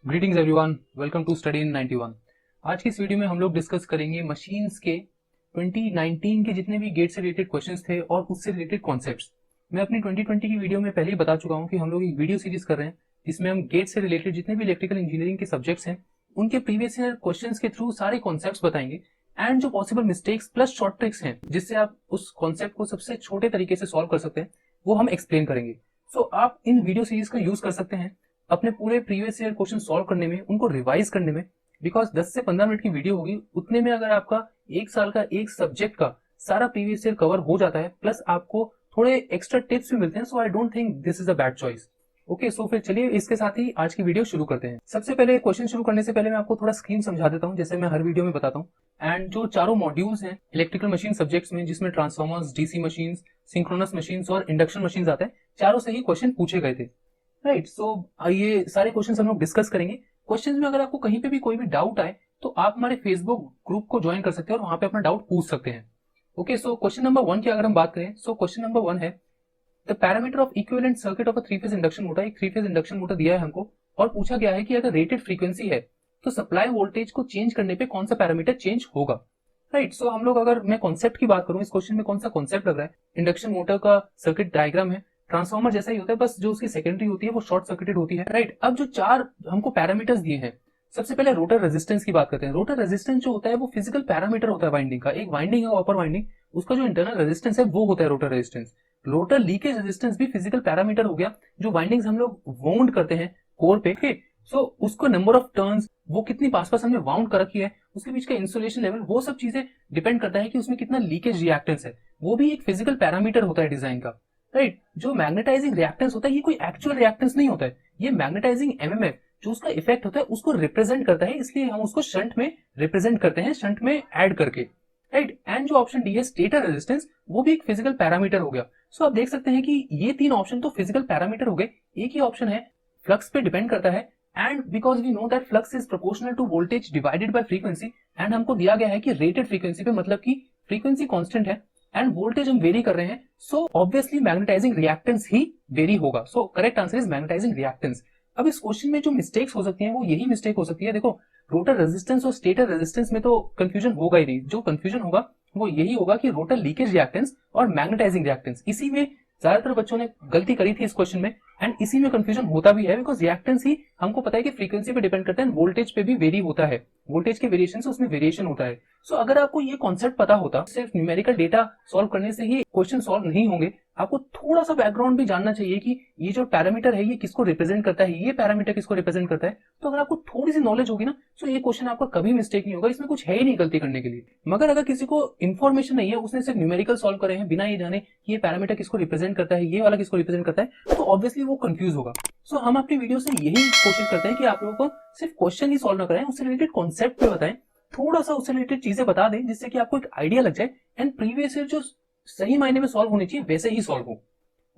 Greetings everyone, welcome to study in 91। आज की इस वीडियो में हम लोग डिस्कस करेंगे मशीन्स के 2019 के जितने भी गेट से रिलेटेड क्वेश्चंस थे और उससे रिलेटेड कॉन्सेप्ट्स। मैं अपनी 2020 की वीडियो में पहले ही बता चुका हूं कि हम लोग एक वीडियो सीरीज कर रहे हैं जिसमें हम गेट से रिलेटेड जितने भी इलेक्ट्रिकल इंजीनियरिंग के सब्जेक्ट्स हैं उनके प्रीवियस ईयर क्वेश्चंस के थ्रू सारे कॉन्सेप्ट्स बताएंगे एंड जो possible mistakes plus short tricks हैं जिससे आप उस कॉन्सेप्ट को सबसे छोटे तरीके से सॉल्व कर सकते हैं वो हम एक्सप्लेन करेंगे। सो आप इन वीडियो सीरीज का यूज कर सकते हैं अपने पूरे प्रीवियस ईयर क्वेश्चन सॉल्व करने में, उनको रिवाइज करने में, बिकॉज 10 से 15 मिनट की वीडियो होगी, उतने में अगर आपका एक साल का एक सब्जेक्ट का सारा प्रीवियस ईयर कवर हो जाता है प्लस आपको थोड़े एक्स्ट्रा टिप्स भी मिलते हैं। So I don't think this is a bad choice. Okay, so फिर चलिए इसके साथ ही आज की वीडियो शुरू करते हैं। सबसे पहले क्वेश्चन शुरू करने से पहले मैं आपको थोड़ा स्कीम समझा देता हूँ जैसे मैं हर वीडियो में बताता हूँ। एंड जो चारों मॉड्यूल्स हैं इलेक्ट्रिकल मशीन सब्जेक्ट्स में जिसमें transformers, DC machine, synchronous machine और इंडक्शन मशीन आते हैं, चारों से ही क्वेश्चन पूछे गए थे। राइट, सो ये सारे क्वेश्चंस हम लोग डिस्कस करेंगे। क्वेश्चंस में अगर आपको कहीं पे भी कोई भी डाउट आए तो आप हमारे फेसबुक ग्रुप को ज्वाइन कर सकते हैं और वहां पे अपना डाउट पूछ सकते हैं। ओके, सो क्वेश्चन नंबर 1 की अगर हम बात करें, सो क्वेश्चन नंबर 1 है the parameter of equivalent circuit of a 3 phase induction motor. एक 3 फेज इंडक्शन मोटर दिया है हमको और पूछा गया है कि अगर रेटेड फ्रीक्वेंसी है तो सप्लाई वोल्टेज को चेंज करने पे कौन सा पैरामीटर चेंज होगा। राइट, सो हम लोग अगर मैं कॉन्सेप्ट की बात करूं, इस क्वेश्चन में कौन सा कॉन्सेप्ट लग रहा है, इंडक्शन मोटर का सर्किट डायग्राम है, ट्रांसफॉर्मर जैसा ही होता है, बस जो उसकी सेकेंडरी होती है वो शॉर्ट सर्किटेड होती है। राइट, अब जो चार हमको पैरामीटर्स दिए हैं, सबसे पहले रोटर रेजिस्टेंस की बात करते हैं। रोटर रेजिस्टेंस जो होता है वो फिजिकल पैरामीटर होता है वाइंडिंग का। एक वाइंडिंग है अपर वाइंडिंग, उसका जो इंटरनल रेजिस्टेंस है वो होता है rotor resistance. Rotor leakage resistance भी फिजिकल पैरामीटर हो गया। जो वाइंडिंग्स हम लोग वाउंड करते हैं कोर पे, सो उसको नंबर ऑफ टर्न्स, वो कितनी पास हमने वाउंड कर रखी है, उसके बीच का इंसुलेशन लेवल, वो सब चीजें डिपेंड करता है कि उसमें कितना लीकेज रिएक्टेंस है। वो भी एक फिजिकल पैरामीटर होता है डिजाइन का। राइट, जो मैग्नेटाइजिंग रिएक्टेंस होता है ये कोई एक्चुअल रिएक्टेंस नहीं होता है, ये मैग्नेटाइजिंग एमएमएफ जो उसका इफेक्ट होता है उसको रिप्रेजेंट करता है, इसलिए हम उसको शंट में रिप्रेजेंट करते हैं, शंट में ऐड करके। राइट, एंड जो ऑप्शन डी है स्टेटर रेजिस्टेंस, वो भी एक फिजिकल पैरामीटर हो गया। सो आप देख सकते हैं कि ये तीन ऑप्शन तो फिजिकल पैरामीटर हो गए। एक ही ऑप्शन है फ्लक्स पे डिपेंड करता है, and because we know that flux is proportional to voltage divided by frequency, and हमको दिया गया है कि रेटेड फ्रीक्वेंसी पे, मतलब कि फ्रीक्वेंसी कांस्टेंट है एंड वोल्टेज हम वेरी कर रहे हैं, सो ऑब्वियसली मैग्नेटाइजिंग रिएक्टेंस ही वेरी होगा। So correct answer is magnetising reactance. अब इस क्वेश्चन में जो मिस्टेक्स हो सकती हैं वो यही मिस्टेक हो सकती है। देखो, रोटर रेजिस्टेंस और स्टेटर रेजिस्टेंस में तो कंफ्यूजन होगा ही नहीं। जो कंफ्यूजन होगा वो यही होगा कि रोटर लीकेज रिएक्टेंस और मैग्नेटाइजिंग रिएक्टेंस, इसी में ज्यादातर बच्चों ने गलती करी थी इस क्वेश्चन में, एंड इसी में कंफ्यूजन होता भी है बिकॉज रिएक्टेंस ही हमको पता है कि फ्रीक्वेंसी पे डिपेंड करता है, वोल्टेज पे भी वेरी होता है, वोल्टेज के वेरिएशन से उसमें वेरिएशन होता है। सो अगर आपको ये कॉन्सेप्ट पता होता, सिर्फ न्यूमेरिकल डेटा सॉल्व करने से ही क्वेश्चन सॉल्व नहीं होंगे, आपको थोड़ा सा बैकग्राउंड भी जानना चाहिए कि ये जो पैरामीटर है ये किसको रिप्रेजेंट करता है, ये पैरामीटर किसको रिप्रेजेंट करता है। तो अगर आपको थोड़ी सी नॉलेज होगी ना, तो ये क्वेश्चन आपका कभी मिस्टेक नहीं होगा, इसमें कुछ है ही नहीं गलती करने के लिए। मगर अगर किसी को इन्फॉर्मेशन नहीं है, उसने सिर्फ न्यूमेरिकल सॉल्व करे हैं बिना ये जाने कि ये पैरामीटर किसको रिप्रेजेंट करता है, ये वाला किसको रिप्रेजेंट करता है, तो ऑब्वियसली वो कंफ्यूज होगा। सो हम अपनी वीडियो से यही कोशिश करते हैं कि आप लोगों को सिर्फ क्वेश्चन ही सॉल्व ना करें, उससे रिलेटेड कॉन्सेप्ट पे बताएं, थोड़ा सा उससे रिलेटेड चीजें बता दें जिससे कि आपको एक आइडिया लग जाए, एंड प्रीवियस ईयर जो सही मायने में सॉल्व होनी चाहिए वैसे ही सॉल्व हो।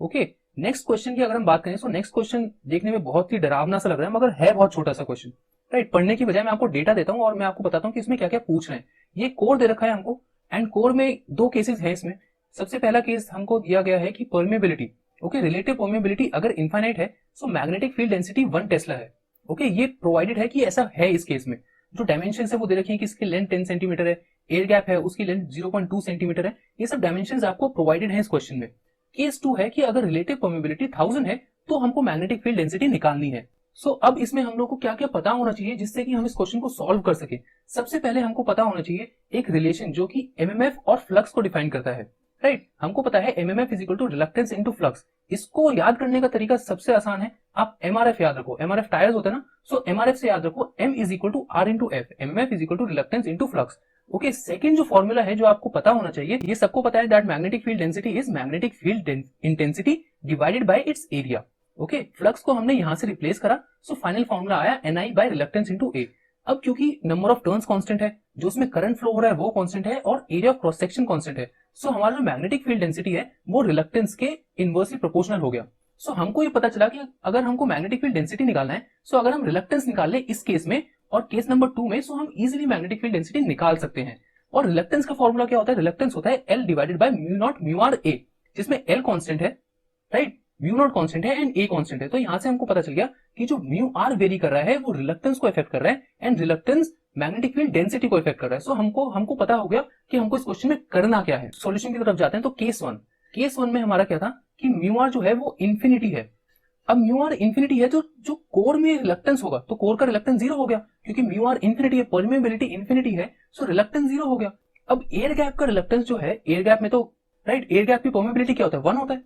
ओके, नेक्स्ट क्वेश्चन की अगर हम बात करें, सो नेक्स्ट क्वेश्चन देखने में बहुत ही डरावना सा लग रहा है मगर है बहुत छोटा सा क्वेश्चन। राइट, पढ़ने की बजाय मैं आपको डेटा देता हूं और मैं आपको बताता हूं कि इसमें क्या क्या पूछ रहे हैं। ये कोर दे रखा है हमको, एंड कोर में दो केसेस है इसमें। सबसे पहला केस हमको दिया गया है कि परमेबिलिटी, ओके, रिलेटिव परमेबिलिटी अगर इनफाइनाइट है, so magnetic field density 1 Tesla है। ओके, ये प्रोवाइडेड है कि ऐसा है इस केस में। जो डायमेंशन है वो दे रखी है कि इसकी लेंथ 10 सेंटीमीटर है, एयर गैप है उसकी लेंथ 0.2 सेंटीमीटर है, ये सब डायमेंशन आपको प्रोवाइडेड है इस क्वेश्चन में। केस 2 है कि अगर रिलेटिव परमेबिलिटी 1000 है तो हमको मैग्नेटिक फील्ड डेंसिटी निकालनी है। सो अब इसमें हम लोग को क्या क्या पता होना चाहिए जिससे कि हम इस क्वेश्चन को सॉल्व कर सके। सबसे पहले हमको पता होना चाहिए एक रिलेशन जो कि एमएमएफ और फ्लक्स को डिफाइन करता है। राइट, हमको पता है MMF is equal to reluctance into flux. इसको याद करने का तरीका सबसे आसान है, आप एमआरएफ याद रखो, एमआरएफ टायर्स होते हैं ना, सो एमआरएफ से याद रखो M is equal to R into F, MF is equal to reluctance into flux. Okay, second जो फॉर्मूला है जो आपको पता होना चाहिए, ये सबको पता है that magnetic field density is magnetic field intensity divided by it's area. Okay, flux को हमने यहां से रिप्लेस करा, सो फाइनल फॉर्मूला आया Ni बाय रिलक्टेंस इनटू ए। अब क्योंकि नंबर ऑफ टर्न्स कांस्टेंट है, जो उसमें करंट फ्लो हो रहा है वो कांस्टेंट है, और area of cross section constant है, सो हमारा जो मैग्नेटिक फील्ड डेंसिटी है वो रिलक्टेंस के इनवर्सली प्रोपोर्शनल हो गया। सो हमको ये पता चला कि अगर हमको मैग्नेटिक फील्ड डेंसिटी निकालना है, सो अगर हम रिलक्टेंस निकाल ले इस केस में और केस नंबर 2 में, सो हम इजीली मैग्नेटिक फील्ड डेंसिटी निकाल सकते हैं। और रिलक्टेंस का फॉर्मूला क्या होता है, रिलक्टेंस होता है L divided by mu naught mu r A, जिसमें L कांस्टेंट है, राइट, म्यू नॉट कांस्टेंट है एंड ए कांस्टेंट है। तो यहाँ से हमको पता चल गया कि जो म्यू आर वेरी कर रहा है वो रिलक्टेंस को इफेक्ट कर रहा है and reluctance magnetic field density को इफेक्ट कर रहा है। सो हमको पता हो गया कि हमको इस क्वेश्चन में करना क्या है। सॉल्यूशन की तरफ जाते हैं। तो केस वन में हमारा क्या था कि म्यू आर जो है वो इंफिनिटी है। अब म्यू आर इंफिनिटी है तो जो कोर में रिलक्टेंस होगा तो कोर का रिलक्टेंस जीरो हो गया, क्योंकि म्यू आर इंफिनिटी है, परमेबिलिटी इंफिनिटी है, सो रिलक्टेंस जीरो हो गया। अब एयर गैप का रिलक्टेंस जो है, एयर गैप में तो राइट एयर गैप की परमेबिलिटी क्या होता है, 1 होता है।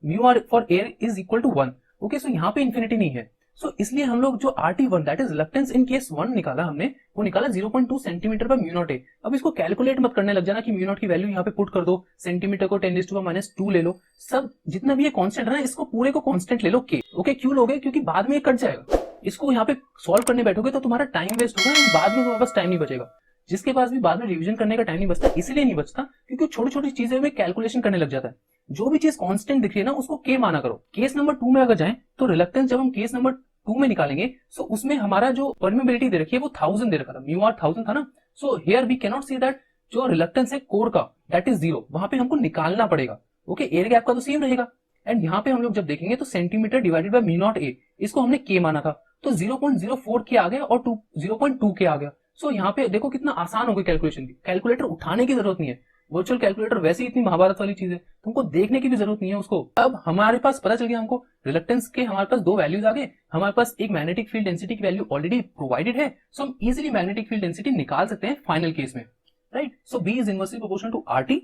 Mu r for air is equal to 1। Okay, so यहाँ पे इंफिनिटी नहीं है। सो इसलिए हम लोग जो RT1 that is reluctance in case 1 निकाला हमने, वो निकाला 0.2 सेंटीमीटर पर म्यू नॉट ए। अब इसको कैलकुलेट मत करने लग जाना कि म्यू नॉट की वैल्यू यहाँ पे पुट कर दो, सेंटीमीटर को 10⁻² ले लो, सब जितना भी ये कांस्टेंट है ना इसको पूरे को कांस्टेंट ले लो के। ओके, क्यों लोगे, क्योंकि बाद में ये कट जाएगा। इसको यहाँ पे सॉल्व करने बैठोगे तो तुम्हारा टाइम वेस्ट होगा एंड बाद में तुम्हारे पास टाइम नहीं बचेगा। जिसके पास भी बाद में रिवीजन करने का टाइम नहीं बचता, इसलिए नहीं बचता क्योंकि छोटी छोटी चीजें में कैलकुलेशन करने लग जाता है। जो भी चीज कांस्टेंट दिख रही है ना उसको के माना करो। केस नंबर 2 में अगर जाएं तो रिलक्टेंस जब हम केस नंबर 2 में निकालेंगे, सो उसमें हमारा जो परमेबिलिटी दे रखी है वो 1000 दे रखा था, म्यू आर 1000 था ना। So here we can not see that जो रिलक्टेंस है कोर का दैट इज 0, वहां पे हमको निकालना पड़ेगा। ओके, एयर गैप का तो सेम रहेगा एंड यहाँ पे हम लोग जब देखेंगे तो centimetre divided by mu not a, इसको हमने के माना था तो 0.04 के आ गया और 0.2 के आ गया। सो यहाँ पे देखो कितना आसान हो गया कैलकुलेशन भी, कैलकुलेटर उठाने की जरूरत नहीं है। वर्चुअल कैलकुलेटर वैसे ही इतनी महाभारत वाली चीज है, तुमको देखने की भी जरूरत नहीं है उसको। अब हमारे पास पता चल गया हमको रिलक्टेंस के हमारे पास 2 वैल्यूज आ गए, हमारे पास एक मैग्नेटिक फील्ड डेंसिटी की वैल्यू ऑलरेडी प्रोवाइडेड है, सो हम इजीली मैग्नेटिक फील्ड डेंसिटी निकाल सकते हैं फाइनल केस में, right. So B is inversely proportional to RT,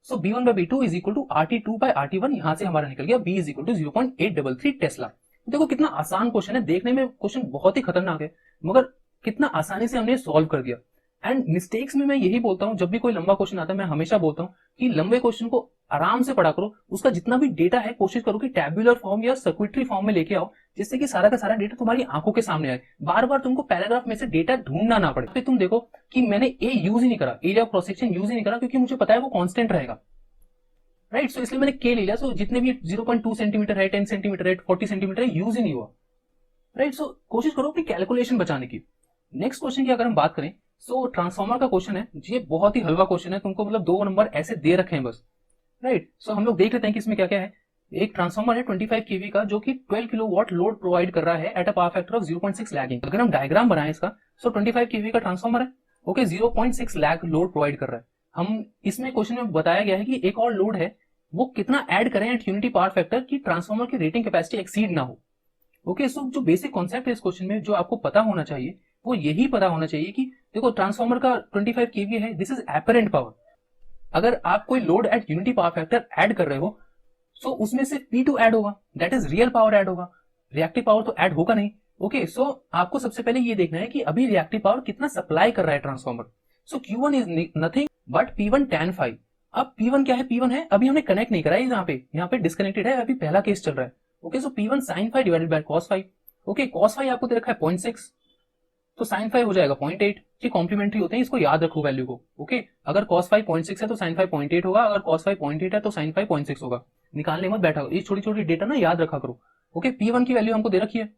so B1 by B2 is equal to RT2 by RT1। यहां से हमारा निकल गया B is equal to 0.833 tesla. देखो कितना आसान क्वेश्चन है, देखने में क्वेश्चन बहुत ही खतरनाक है मगर कितना आसानी से हमने सॉल्व कर दिया। एंड मिस्टेक्स में मैं यही बोलता हूं, जब भी कोई लंबा क्वेश्चन आता है मैं हमेशा बोलता हूं कि लंबे क्वेश्चन को आराम से पढ़ा करो, उसका जितना भी डेटा है कोशिश करो कि टैब्यूलर फॉर्म या सर्किटरी फॉर्म में लेके आओ, जिससे कि सारा का सारा डेटा तुम्हारी आंखों के सामने आए, बार बार तुमको पैराग्राफ में से डेटा ढूंढना ना पड़े। फिर तुम देखो कि मैंने ए यूज ही नहीं करा, area of cross section use ही नहीं करा, क्योंकि मुझे पता है वो कांस्टेंट रहेगा, राइट। सो इसलिए मैंने के ले लिया। सो जितने भी 0.2 सेंटीमीटर है, 10 सेंटीमीटर है, 40 सेंटीमीटर है, यूज ही नहीं हुआ, राइट। सो कोशिश करो अपनी कैलकुलेशन बचाने की। नेक्स्ट क्वेश्चन की अगर हम बात करें, सो ट्रांसफार्मर का क्वेश्चन है, ये बहुत ही हलवा क्वेश्चन है, तुमको मतलब 2 नंबर ऐसे दे रखे हैं बस, राइट। सो हम लोग देख लेते हैं कि इसमें क्या क्या है। एक ट्रांसफार्मर है 25 kV का जो कि 12 किलोवाट लोड प्रोवाइड कर रहा है at a power factor of 0.6 lagging. अगर हम डायग्राम बनाएं इसका, सो 25 kV का ट्रांसफार्मर है, ओके, 0.6 लैग लोड प्रोवाइड कर रहा है। हम इसमें क्वेश्चन में बताया गया है कि एक और लोड है, वो कितना ऐड करें एट यूनिटी पावर फैक्टर की ट्रांसफार्मर की रेटिंग कैपेसिटी एक्सीड ना हो। ओके, सो जो बेसिक कॉन्सेप्ट है इस क्वेश्चन में जो आपको पता होना चाहिए वो यही पता होना चाहिए कि देखो ट्रांसफार्मर का 25 kV है, दिस इज एपरेंट पावर। अगर आप कोई load at unity power factor add कर रहे हो, सो उसमें से P2 ऐड होगा, that is real power add होगा, रिएक्टिव पावर तो ऐड होगा नहीं। ओके, सो आपको सबसे पहले ये देखना है कि अभी रिएक्टिव पावर कितना सप्लाई कर रहा है transformer. So Q1 is nothing but P1 tan phi। अब P1 क्या है, P1 है, अभी हमने कनेक्ट नहीं करा है, यहाँ पे डिस्कनेक्टेड है, अभी पहला केस चल रहा है। Okay, so P1 sin phi divided by cos phi। Okay, cos phi आपको दे रखा है 0.6, तो sin phi हो जाएगा 0.8। ये कॉम्प्लीमेंट्री होते हैं, इसको याद रखो वैल्यू को। ओके, अगर cos phi 0.6 है तो sin phi 0.8 होगा, अगर cos phi 0.8 है तो sin phi 0.6 होगा। निकालने मत बैठा, ये छोटी छोटी डेटा ना याद रखा करो। ओके, P1 की वैल्यू हमको दे रखी है,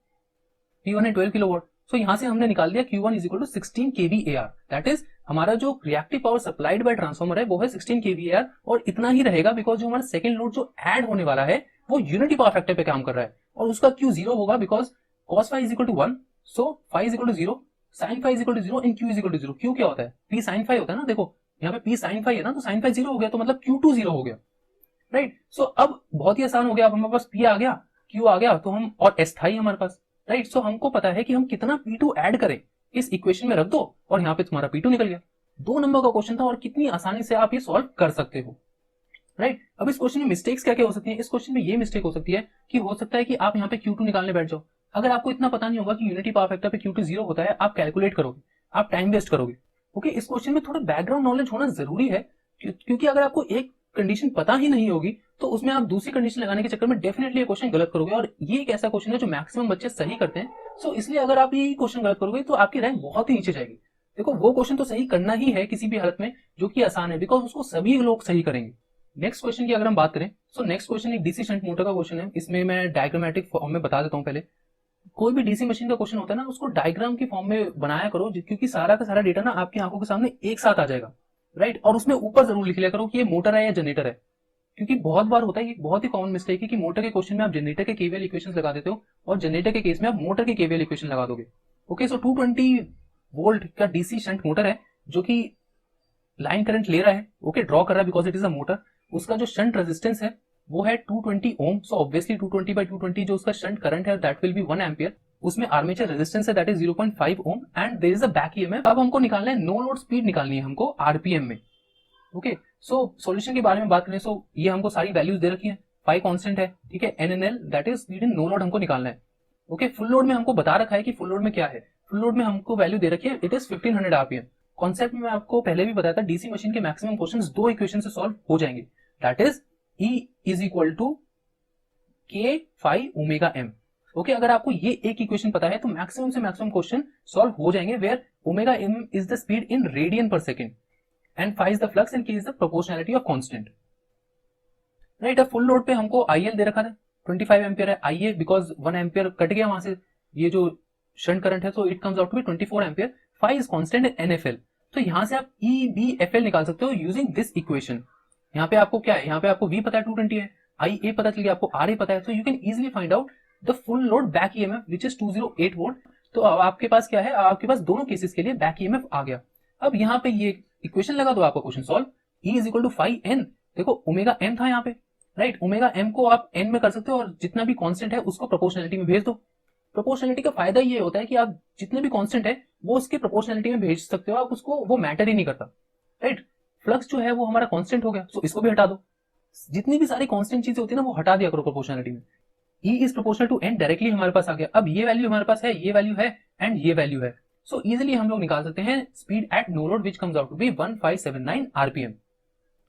P1 है 12 किलोवाट, सो यहां से हमने निकाल दिया Q1 is equal to 16 kVAR, that is हमारा जो reactive power supplied by transformer है वो है 16 kVAR, और इतना ही रहेगा बिकॉज जो हमारा सेकंड लोड जो ऐड होने वाला है वो यूनिटी पावर फैक्टर पे काम कर रहा है, और उसका Q 0 होगा because cos phi is equal to 1, so phi is equal to 0, sin phi is equal to 0 and Q is equal to 0। Q क्या होता है, P sin phi होता है ना, देखो यहाँ पे P sin phi है ना, तो sin phi 0 हो गया, तो मतलब Q2 0 हो गया, राइट। सो अब बहुत ही आसान हो गया, अब हमारे पास P आ गया, Q आ गया, तो हम और S था ही हमारे पास, राइट। सो हमको पता है कि हम कितना P2 ऐड करें, इस इक्वेशन में रख दो और यहाँ पे तुम्हारा P2 निकल गया। 2 नंबर का क्वेश्चन था और कितनी आसानी से आप ये सॉल्व कर सकते हो, राइट। अब इस क्वेश्चन में मिस्टेक्स क्या क्या हो सकती है, इस क्वेश्चन में ये मिस्टेक हो सकती है कि हो सकता है कि आप यहाँ पे Q2 निकालने बैठ जाओ। अगर आपको इतना पता नहीं होगा कि यूनिटी पावर फैक्टर पे Q2 0 होता है, आप कैलकुलेट करोगे, आप टाइम वेस्ट करोगे। ओके, इस क्वेश्चन में थोड़ा बैकग्राउंड नॉलेज होना जरूरी है, क्योंकि अगर आपको एक कंडीशन पता ही नहीं होगी तो उसमें आप दूसरी कंडीशन लगाने के चक्कर में डेफिनेटली ये क्वेश्चन गलत करोगे, और ये एक ऐसा क्वेश्चन है जो मैक्सिमम बच्चे सही करते हैं। सो इसलिए अगर आप ये क्वेश्चन गलत करोगे तो आपकी रैंक बहुत ही नीचे जाएगी। देखो वो क्वेश्चन तो सही करना ही है किसी भी हालत में, जो कि आसान है, बिकॉज उसको सभी लोग सही करेंगे। नेक्स्ट क्वेश्चन की अगर हम बात करें, सो नेक्स्ट क्वेश्चन एक डीसी शंट मोटर का क्वेश्चन है। इसमें मैं डायग्रामेटिक फॉर्म में बता देता हूँ। पहले कोई भी डीसी मशीन का क्वेश्चन होता है ना, उसको डायग्राम की फॉर्म में बनाया करो, क्योंकि सारा का सारा डेटा ना आपकी आंखों के सामने एक साथ आ जाएगा, राइट। और उसमें ऊपर जरूर लिख लिया करो कि ये मोटर है या जनरेटर है, क्योंकि बहुत बार होता है, ये बहुत ही कॉमन मिस्टेक है कि मोटर के क्वेश्चन में आप जनरेटर के केवीएल इक्वेशंस लगा देते हो और जनरेटर के केस में आप मोटर के केवीएल इक्वेशन लगा दोगे। ओके, सो 220 वोल्ट का डीसी शंट मोटर है जो कि लाइन करंट ले रहा है, ओके, ड्रॉ कर रहा है because it is a motor. उसका जो शंट रेजिस्टेंस है वो है 220 ओम। सो ऑब्वियसली 220/220 जो उसका शंट करंट है दैट विल बी 1 एम्पियर। उसमें आर्मेचर रेजिस्टेंस है that is 0.5 ohm and there is a back EMF. अब हमको निकालना है नो लोड स्पीड, निकालनी है हमको आरपीएम में। ओके, सो सॉल्यूशन के बारे में बात करें, सो ये हमको सारी वैल्यूज दे रखी है, फाइव कांस्टेंट है, ठीक है, NNL that is speed in no load हमको निकालना है। ओके, फुल लोड में हमको बता रखा है कि फुल लोड में क्या है। फुल लोड में हमको वैल्यू दे रखी है, इट इज 1500 आरपीएम। कॉन्सेप्ट में आपको पहले भी बताया था, डीसी मशीन के मैक्सिमम क्वेश्चंस दो इक्वेशन से सॉल्व हो जाएंगे, that is E is equal to K phi omega M। Okay, अगर आपको ये एक इक्वेशन पता है तो मैक्सिमम से मैक्सिमम क्वेश्चन सॉल्व हो जाएंगे, where omega M is the speed in radian per second and phi is the flux and K is the proportionality of constant. Right, अब फुल लोड पे हमको IL दे रखा था 25 एम्पियर है। IA because 1 ampere cut गया वहां से, ये जो शंट करंट है, so it comes out to be 24 ampere. Phi is constant NFL। तो यहां से आप EBFL निकाल सकते हो यूजिंग दिस इक्वेशन। यहाँ पे आपको क्या है, यहाँ पे आपको V पता है 220 है, IA पता चल गया, आपको RA पता है, तो you can easily find out the full load back EMF which is 208 volt. तो अब आपके पास क्या है, आपके पास दोनों केसेस के लिए बैक ईएमएफ आ गया। अब यहाँ पे ये इक्वेशन लगा दो, आपका question solve. E is equal to phi N, देखो ओमेगा M था यहाँ पे, राइट, ओमेगा M को आप N में कर सकते हो और जितना भी कांस्टेंट है उसको प्रोपोर्शनलिटी में भेज दो। प्रोपोर्शनलिटी का फायदा ये होता है कि आप जितने भी कांस्टेंट है वो उसके प्रोपोर्शनलिटी में भेज सकते हो, आप उसको, वो मैटर ही नहीं करता, राइट। फ्लक्स जो है वो हमारा कांस्टेंट हो गया, सो इसको भी हटा दो। जितनी भी सारी कांस्टेंट चीजें होती है ना वो हटा दिया करो प्रोपोर्शनलिटी में। E is proportional to N directly हमारे पास आ गया। अब ये वैल्यू हमारे पास है, ये वैल्यू है एंड ये वैल्यू है, सो इजीली हम लोग निकाल सकते हैं speed at no load which comes out to be 1579 RPM.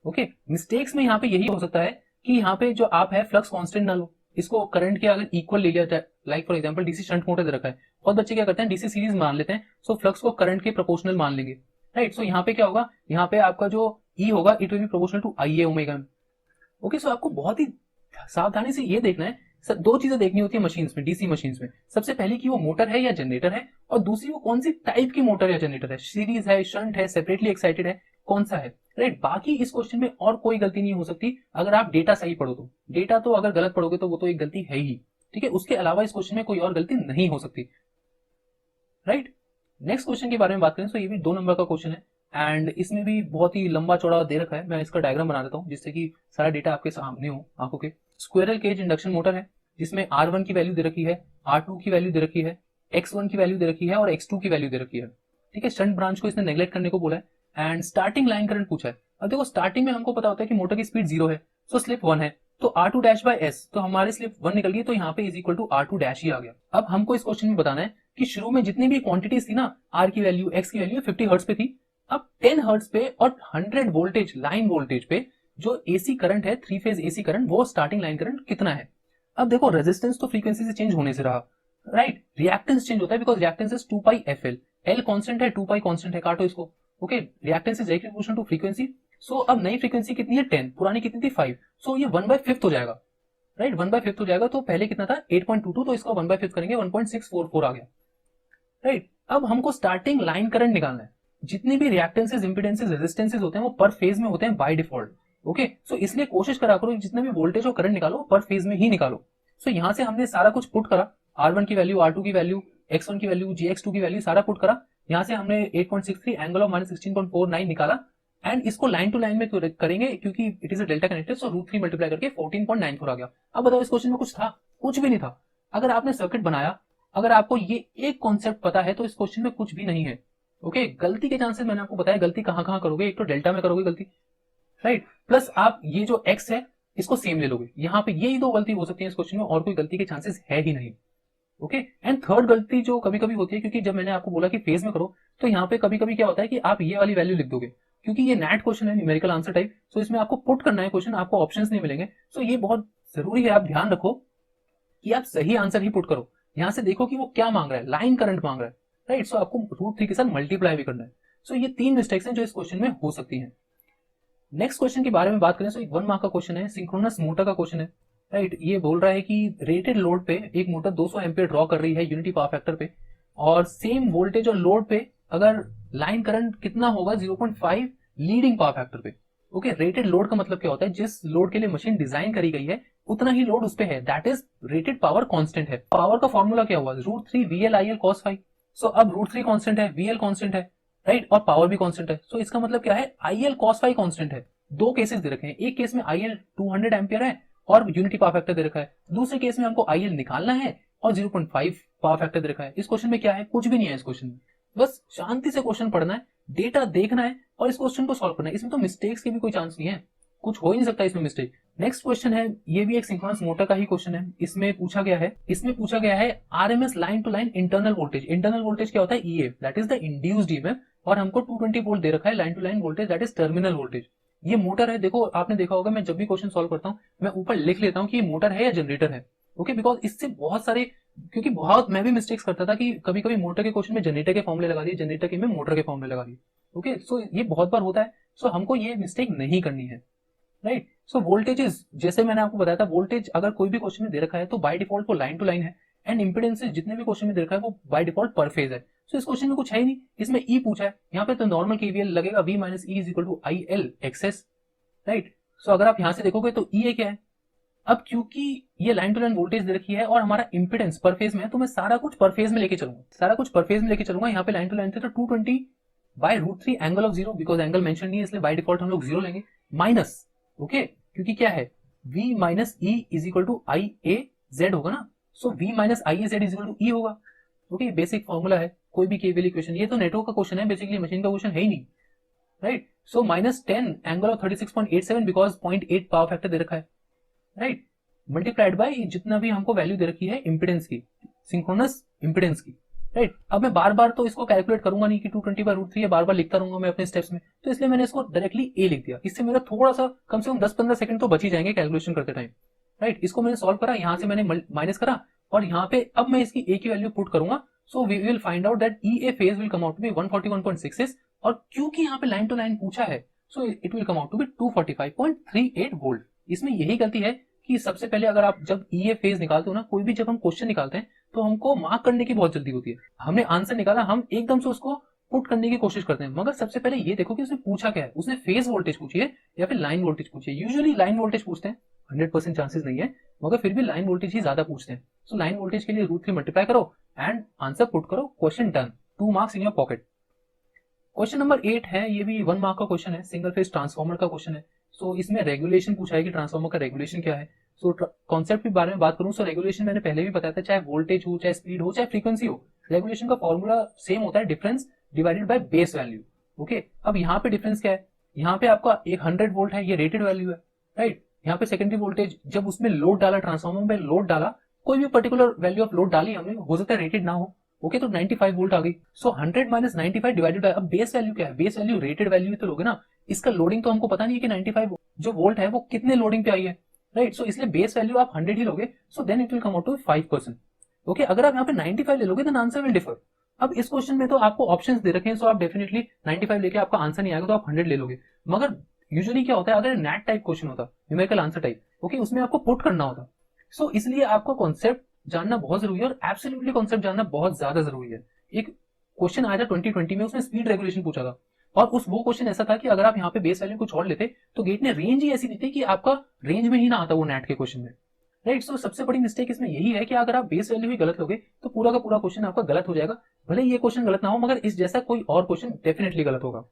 Okay, mistakes में यहाँ पे यही हो सकता है कि यहाँ पे जो आप है फ्लक्स कांस्टेंट ना लो, इसको करंट के अगर इक्वल ले लिया जाए, like for example DC shunt motor दे रखा है, बहुत बच्चे क्या करते हैं डीसी सीरीज मान लेते हैं, सो फ्लक्स को करंट के प्रोपोर्शनल मान लेंगे, राइट। सो यहाँ पे क्या होगा, यहाँ पे आपका जो E होगा it will be proportional to IA omega M। Okay, so आपको बहुत ही सावधानी से ये देखना है, दो चीजें देखनी होती है मशीन्स में, डीसी मशीन्स में। सबसे पहले कि वो मोटर है या जनरेटर है, और दूसरी वो कौन सी टाइप की मोटर या जनरेटर है, सीरीज है, शंट है, सेपरेटली एक्साइटेड है, कौन सा है, राइट। बाकी इस क्वेश्चन में और कोई गलती नहीं हो सकती अगर आप डेटा सही पढ़ो तो। डेटा तो अगर गलत पढ़ोगे तो वो तो एक गलती है ही, ठीक है, उसके अलावा इस क्वेश्चन में कोई और गलती नहीं हो सकती, राइट। नेक्स्ट क्वेश्चन के बारे में बात करें तो ये भी 2 नंबर का क्वेश्चन है एंड इसमें भी बहुत ही लंबा चौड़ा दे रखा है। मैं इसका डायग्राम बना देता हूँ जिससे कि सारा डेटा आपके सामने हो आंखों के। स्क्वायरल केज इंडक्शन मोटर है जिसमें R1 की वैल्यू दे रखी है, R2 की वैल्यू दे रखी है, X1 की वैल्यू दे रखी है और X2 की वैल्यू दे रखी है, ठीक है। शंट ब्रांच को इसने नेग्लेक्ट करने को बोला है एंड स्टार्टिंग लाइन करंट पूछा है। अब देखो स्टार्टिंग में हमको पता होता है कि मोटर की स्पीड 0 है, सो स्लिप 1 है, तो R2 डैश बाय S, तो हमारी स्लिप 1 निकल गई, तो यहाँ पे is equal to R2 dash ही आ गया। अब हमको इस क्वेश्चन में बताना है कि शुरू में जितनी भी क्वांटिटीज थी ना, R की वैल्यू, X की वैल्यू 50 हर्ट्ज पे थी, अब 10 हर्ट्ज पे और 100 वोल्टेज लाइन वोल्टेज पे जो एसी करंट है, 3 फेज एसी करंट, वो स्टार्टिंग लाइन करंट कितना है। अब देखो रेजिस्टेंस तो फ्रीक्वेंसी से चेंज होने से रहा, राइट, रिएक्टेंस चेंज होता है because reactance is 2 pi FL, L constant है, 2 पाई कांस्टेंट है, काटो इसको। Okay, reactance is directly proportional to frequency, so अब नई फ्रीक्वेंसी कितनी है 10, पुरानी कितनी थी 5, सो ये 1/5 हो जाएगा, राइट, 1/5 हो जाएगा। तो पहले कितना था 8.22, तो इसका 1/5 करेंगे 1.644 आ गया, राइट। अब हमको स्टार्टिंग लाइन करंट निकालना है। जितने भी रिएक्टेंसेस, इंपीडेंसेस, रेजिस्टेंसेस होते हैं वो पर फेज में होते हैं बाय डिफॉल्ट, ओके। सो इसलिए कोशिश करा करो जितने भी वोल्टेज और करंट निकालो पर फेज में ही निकालो। सो यहां से हमने सारा कुछ पुट करा, R1 की वैल्यू, R2 की वैल्यू, X1 की वैल्यू, GX2 की वैल्यू, सारा पुट करा। यहाँ से हमने 8.63 एंगल ऑफ -16.49 निकाला एंड इसको लाइन टू लाइन में करेंगे क्योंकि it is a delta connected, so √3 multiply करके 14.94 आ गया। अब बताओ इस क्वेश्चन में कुछ था? कुछ भी नहीं था। अगर आपने सर्किट बनाया, अगर आपको ये एक कॉन्सेप्ट पता है तो इस क्वेश्चन में कुछ भी नहीं है, ओके। गलती के चांसेस मैंने आपको बताया, गलती कहां कहां करोगे, एक तो डेल्टा में करोगे गलती, राइट, प्लस आप ये जो x है इसको सेम ले लोगे, यहाँ पे यही दो गलती हो सकती है इस क्वेश्चन में, और कोई गलती के चांसेस है ही नहीं, ओके। एंड थर्ड गलती जो कभी कभी होती है, क्योंकि जब मैंने आपको बोला कि फेज में करो, तो यहाँ पे कभी कभी क्या होता है कि आप ये वाली वैल्यू लिख दोगे, क्योंकि ये नैट क्वेश्चन है, न्यूमेरिकल आंसर टाइप, सो इसमें आपको पुट करना है क्वेश्चन, आपको ऑप्शंस नहीं मिलेंगे। सो ये बहुत जरूरी है, आप ध्यान रखो कि आप सही आंसर ही पुट करो। यहाँ से देखो कि वो क्या मांग रहा है, लाइन करंट मांग रहा है, राइट। सो आपको √3 के साथ मल्टीप्लाई भी करना है। सो ये 3 मिस्टेक्स हैं जो इस क्वेश्चन में हो सकती हैं। नेक्स्ट क्वेश्चन के बारे में बात करें तो एक 1 मार्क का क्वेश्चन है, सिंक्रोनस मोटर का क्वेश्चन है, राइट। ये बोल रहा है कि रेटेड लोड पे एक मोटर 200 एम्पियर ड्रॉ कर रही है यूनिटी पावर फैक्टर पे, और सेम वोल्टेज और लोड पे अगर लाइन करंट कितना होगा 0.5 लीडिंग पावर फैक्टर पे, ओके, रेटेड लोड का मतलब क्या होता है, जिस लोड के लिए मशीन डिजाइन करी गई है उतना ही लोड उस पे है, that is rated power constant है। पावर का फॉर्मूला क्या हुआ, √3 VL/IL cos phi। सो अब √3 कांस्टेंट है, VL कांस्टेंट है, राइट, और पावर भी कांस्टेंट है। सो इसका मतलब क्या है, IL cos phi कांस्टेंट है। दो केसेस दे रखे हैं, एक केस में IL 200 एम्पियर है और यूनिटी पावर फैक्टर दे रखा है, दूसरे केस में हमको IL निकालना है और 0.5 पावर फैक्टर दे रखा है। इस क्वेश्चन में क्या है, कुछ भी नहीं है इस क्वेश्चन में, बस शांति से क्वेश्चन पढ़ना है, डेटा देखना है और इस क्वेश्चन को सॉल्व करना है। इसमें तो मिस्टेक्स की भी कोई चांस नहीं है, कुछ हो ही नहीं सकता इसमें मिस्टेक। नेक्स्ट क्वेश्चन है, ये भी एक सिंक्रोनस मोटर का ही क्वेश्चन है। इसमें पूछा गया है RMS line to line internal voltage. Internal voltage क्या होता है, EF, that is the induced EMF, और हमको 220 वोल्ट दे रखा है line to line voltage, that is terminal voltage. ये मोटर है, देखो आपने देखा होगा, मैं जब भी क्वेश्चन सॉल्व करता हूँ मैं ऊपर लिख लेता हूँ कि ये मोटर है या जनरेटर है। ओके, बिकॉज इससे बहुत सारे, क्योंकि बहुत मैं भी मिस्टेक्स करता था कि कभी कभी मोटर के क्वेश्चन में जनरेटर के फॉर्मूले लगा दिए, जनरेटर के में मोटर के फॉर्मूले लगा दिए। ओके, सो ये बहुत बार होता है, सो हमको ये मिस्टेक नहीं करनी है, राइट। सो वोल्टेजेस, जैसे मैंने आपको बताया था, वोल्टेज अगर कोई भी क्वेश्चन में दे रखा है तो बाय डिफॉल्ट वो लाइन टू लाइन है, एंड इंपेडेंसेस जितने भी क्वेश्चन में दे रखा है वो बाय डिफॉल्ट पर फेज है। सो इस क्वेश्चन में कुछ है ही नहीं, इसमें ई पूछा है, यहाँ पे तो नॉर्मल केवीएल लगेगा, V minus E is equal to IL XS, right. So अगर आप यहां से देखोगे तो ई क्या है, अब क्योंकि ये लाइन टू लाइन वोल्टेज दे रखी है और हमारा इंपेडेंस पर फेज में है, तो मैं सारा कुछ पर फेज में लेके चलूंगा, यहाँ पे लाइन टू लाइन थे तो 220 by √3 angle of 0, because angle mention नहीं है इसलिए बाय डिफॉल्ट हम लोग 0 लेंगे, माइनस, ओके, क्योंकि क्या है, V minus E is equal to IA/Z होगा ना, so V minus IA/Z is equal to E होगा। ओके, बेसिक फॉर्मूला है, कोई भी केवीएल इक्वेशन, ये तो नेटवर्क का क्वेश्चन है, बेसिकली मशीन का क्वेश्चन है ही नहीं, right. So -10 angle of 36.87 because 0.8 power factor दे रखा है, राइट, मल्टीप्लाइड बाय जितना भी हमको वैल्यू दे रखी है इंपेडेंस की, सिंक्रोनस इंपेडेंस की, राइट। अब मैं बार बार तो इसको कैलकुलेट करूंगा नहीं कि 220 बाय √3 है, बार बार लिखता रहूंगा मैं अपने स्टेप्स में, तो इसलिए मैंने इसको डायरेक्टली ए लिख दिया। इससे मेरा थोड़ा सा कम से कम 10-15 सेकंड तो बच ही जाएंगे कैलकुलेशन करते टाइम, राइट। इसको मैंने सॉल्व करा, यहां से मैंने माइनस करा और यहाँ पे अब मैं इसकी ए की वैल्यू पुट करूंगा, so we will find out that EA phase will come out to be 141.66, और क्योंकि यहाँ पे लाइन टू लाइन पूछा है so it will come out to be 245.38 volt. इसमें यही गलती है कि सबसे पहले अगर आप जब EA फेज निकालते हो ना, कोई भी जब हम क्वेश्चन निकालते हैं तो हमको मार्क करने की बहुत जल्दी होती है, हमने आंसर निकाला, हम एकदम से उसको पुट करने की कोशिश करते हैं, मगर सबसे पहले ये देखो कि उसने पूछा क्या है, उसने फेज वोल्टेज पूछी है या फिर लाइन वोल्टेज पूछी है। यूजुअली लाइन वोल्टेज पूछते हैं, 100% चांसेस नहीं है, मगर फिर भी लाइन वोल्टेज ही ज्यादा पूछते हैं। सो लाइन वोल्टेज के लिए √3 मल्टीप्लाई करो एंड आंसर पुट करो, question done, 2 marks in your pocket. Question number 8 है, ये भी 1 मार्क का क्वेश्चन है, सिंगल फेज ट्रांसफार्मर का क्वेश्चन है। सो इसमें रेगुलेशन पूछा है कि ट्रांसफार्मर का रेगुलेशन क्या है। सो कॉन्सेप्ट के बारे में बात करूं, सो रेगुलेशन मैंने पहले भी बताया था, चाहे वोल्टेज हो, चाहे स्पीड हो, चाहे फ्रीक्वेंसी हो, रेगुलेशन का फॉर्मूला सेम होता है, difference divided by base value. Okay, अब यहाँ पे डिफरेंस क्या है, यहाँ पे आपका 100 वोल्ट है, ये रेटेड वैल्यू है, राइट। यहाँ पे सेकेंडरी वोल्टेज, जब उसमें लोड डाला, ट्रांसफार्मर में लोड डाला, कोई भी पर्टिकुलर वैल्यू ऑफ लोड डाली हमने, हो सकता है रेटेड ना हो, ओके, तो 95 वोल्ट आ गई। सो 100 माइनस 95 डिवाइडेड बाय, अब बेस वैल्यू क्या है, बेस वैल्यू रेटेड वैल्यू तो लोगे ना, इसका लोडिंग तो हमको पता नहीं है कि 95 जो वोल्ट है वो कितने लोडिंग पे आई है, राइट। सो इसलिए बेस वैल्यू आप 100 ही लोगे, so then it will come out to 5%। Okay, अगर आप यहाँ पे 95 ले लोगे देन आंसर विल डिफर। अब इस क्वेश्चन में तो आपको ऑप्शंस दे रखे हैं, सो आप डेफिनेटली 95 लेके आपका आंसर नहीं आएगा तो आप 100 ले लोगे, मगर यूजुअली क्या होता है, अगर नेट टाइप क्वेश्चन होता, न्यूमेरिकल आंसर टाइप, ओके, उसमें आपको पुट करना होता। सो इसलिए आपको कॉन्सेप्ट जानना बहुत जरूरी है और एब्सोल्युटली कॉन्सेप्ट जानना बहुत ज्यादा जरूरी है। एक क्वेश्चन आया था 2020 में, उसने स्पीड रेगुलेशन पूछा था, और वो क्वेश्चन ऐसा था कि अगर आप यहाँ पे बेस वैल्यू कुछ और लेते तो गेट ने रेंज ही ऐसी दी थी कि आपका रेंज में ही ना आता वो नेट के क्वेश्चन में, राइट। सो सबसे बड़ी मिस्टेक इसमें यही है कि अगर आप बेस वैल्यू ही गलत लोगे तो पूरा का पूरा क्वेश्चन आपका गलत हो जाएगा, भले ये क्वेश्चन गलत ना हो मगर इस जैसा कोई और क्वेश्चन डेफिनेटली गलत होगा,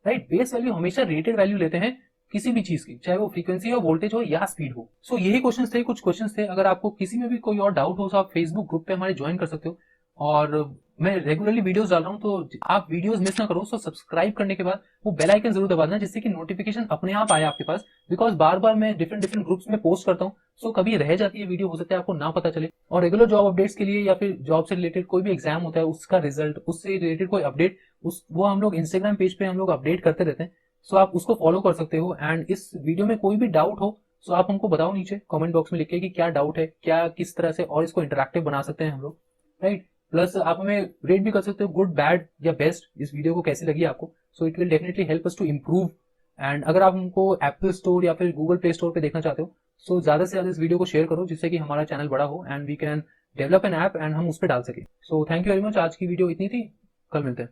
राइट। बेस वैल्यू हमेशा रेटेड वैल्यू लेते हैं किसी भी चीज की, चाहे वो फ्रीक्वेंसी हो, वोल्टेज हो या स्पीड हो। सो यही क्वेश्चंस थे, कुछ क्वेश्चंस थे। अगर आपको किसी में भी कोई और डाउट हो तो आप फेसबुक ग्रुप पे हमारे ज्वाइन कर सकते हो, और मैं रेगुलरली वीडियोस डाल रहा हूँ, तो आप वीडियोस मिस ना करो। सो सब्सक्राइब करने के बाद वो बेल आइकन जरूर दबा देना, जिससे कि नोटिफिकेशन अपने आप आए आपके पास, बिकॉज बार बार मैं डिफरेंट ग्रुप्स में पोस्ट करता हूँ, सो कभी रह जाती है वीडियो, हो सकता है आपको ना पता चले। और रेगुलर जॉब अपडेट्स के लिए या फिर जॉब से रिलेटेड कोई भी एग्जाम होता है उसका रिजल्ट, उससे रिलेटेड कोई अपडेट, वो हम लोग इंस्टाग्राम पेज पे हम लोग अपडेट करते रहते हैं, सो आप उसको फॉलो कर सकते हो। एंड इस वीडियो में कोई भी डाउट हो सो आप हमको बताओ नीचे कमेंट बॉक्स में लिख के कि क्या डाउट है, क्या किस तरह से और इसको इंटरैक्टिव बना सकते हैं हम लोग, राइट। प्लस आप हमें रेट भी कर सकते हो, गुड, बैड या बेस्ट, इस वीडियो को कैसी लगी आपको। So it will definitely help us to improve. And अगर आप हमको एप्पल स्टोर या फिर गूगल प्ले स्टोर पे देखना चाहते हो, सो ज्यादा से ज्यादा इस वीडियो को शेयर करो, जिससे कि हमारा चैनल बड़ा हो and we can develop an app and हम उस पर डाल सके। So thank you very much, आज की वीडियो इतनी थी, कल मिलते हैं।